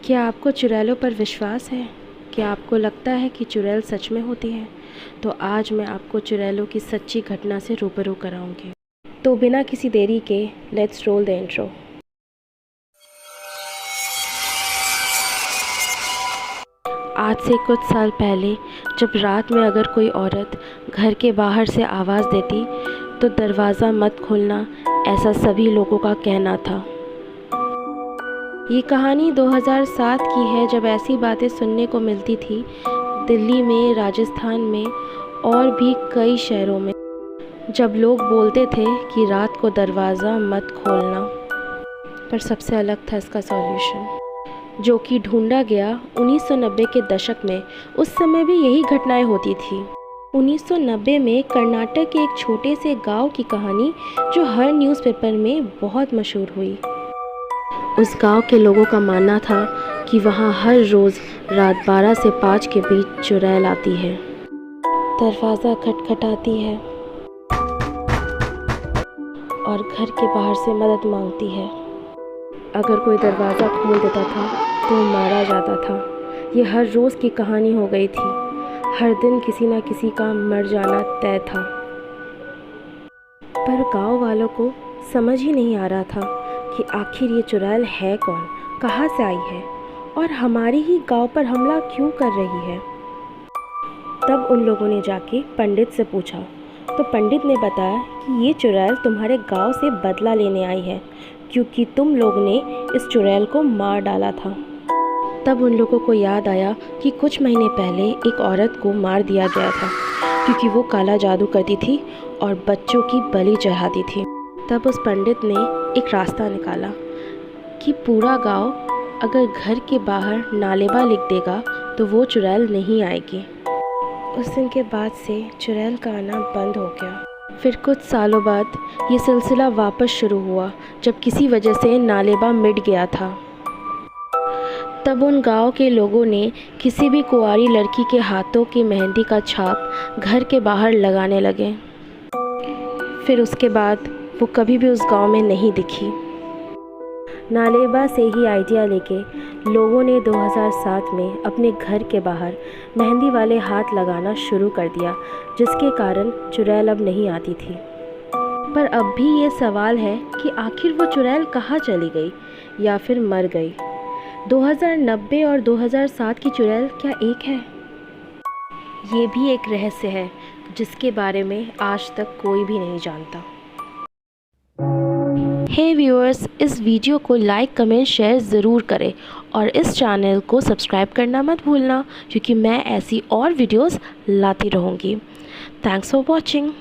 क्या आपको चुड़ैलों पर विश्वास है? क्या आपको लगता है कि चुड़ैल सच में होती है? तो आज मैं आपको चुड़ैलों की सच्ची घटना से रूबरू कराऊंगी। तो बिना किसी देरी के लेट्स रोल द इंट्रो। आज से कुछ साल पहले जब रात में अगर कोई औरत घर के बाहर से आवाज़ देती तो दरवाज़ा मत खोलना, ऐसा सभी लोगों का कहना था। ये कहानी 2007 की है, जब ऐसी बातें सुनने को मिलती थी दिल्ली में, राजस्थान में और भी कई शहरों में, जब लोग बोलते थे कि रात को दरवाज़ा मत खोलना। पर सबसे अलग था इसका सॉल्यूशन, जो कि ढूंढा गया 1990 के दशक में। उस समय भी यही घटनाएं होती थी। 1990 में कर्नाटक के एक छोटे से गांव की कहानी, जो हर न्यूज़पेपर में बहुत मशहूर हुई। उस गांव के लोगों का मानना था कि वहां हर रोज़ रात 12 से 5 के बीच चुड़ैल आती है, दरवाज़ा खटखटाती है और घर के बाहर से मदद मांगती है। अगर कोई दरवाज़ा खोल देता था तो मारा जाता था। ये हर रोज़ की कहानी हो गई थी। हर दिन किसी न किसी का मर जाना तय था। पर गांव वालों को समझ ही नहीं आ रहा था कि आखिर ये चुड़ैल है कौन, कहाँ से आई है और हमारी ही गांव पर हमला क्यों कर रही है। तब उन लोगों ने जाके पंडित से पूछा, तो पंडित ने बताया कि ये चुड़ैल तुम्हारे गांव से बदला लेने आई है, क्योंकि तुम लोग ने इस चुड़ैल को मार डाला था। तब उन लोगों को याद आया कि कुछ महीने पहले एक औरत को मार दिया गया था, क्योंकि वो काला जादू करती थी और बच्चों की बलि चढ़ाती थी। तब उस पंडित ने एक रास्ता निकाला कि पूरा गांव अगर घर के बाहर नालेबा लिख देगा तो वो चुड़ैल नहीं आएगी। उस दिन के बाद से चुड़ैल का आना बंद हो गया। फिर कुछ सालों बाद ये सिलसिला वापस शुरू हुआ, जब किसी वजह से नालेबा मिट गया था। तब उन गांव के लोगों ने किसी भी कुंवारी लड़की के हाथों की मेहंदी का छाप घर के बाहर लगाने लगे। फिर उसके बाद वो कभी भी उस गांव में नहीं दिखी। नालेबा से ही आइडिया लेके लोगों ने 2007 में अपने घर के बाहर मेहंदी वाले हाथ लगाना शुरू कर दिया, जिसके कारण चुड़ैल अब नहीं आती थी। पर अब भी ये सवाल है कि आखिर वो चुड़ैल कहाँ चली गई या फिर मर गई। 2090 और 2007 की चुड़ैल क्या एक है? ये भी एक रहस्य है जिसके बारे में आज तक कोई भी नहीं जानता। हे व्यूअर्स, इस वीडियो को लाइक, कमेंट, शेयर ज़रूर करें और इस चैनल को सब्सक्राइब करना मत भूलना, क्योंकि मैं ऐसी और वीडियोस लाती रहूँगी। Thanks for watching.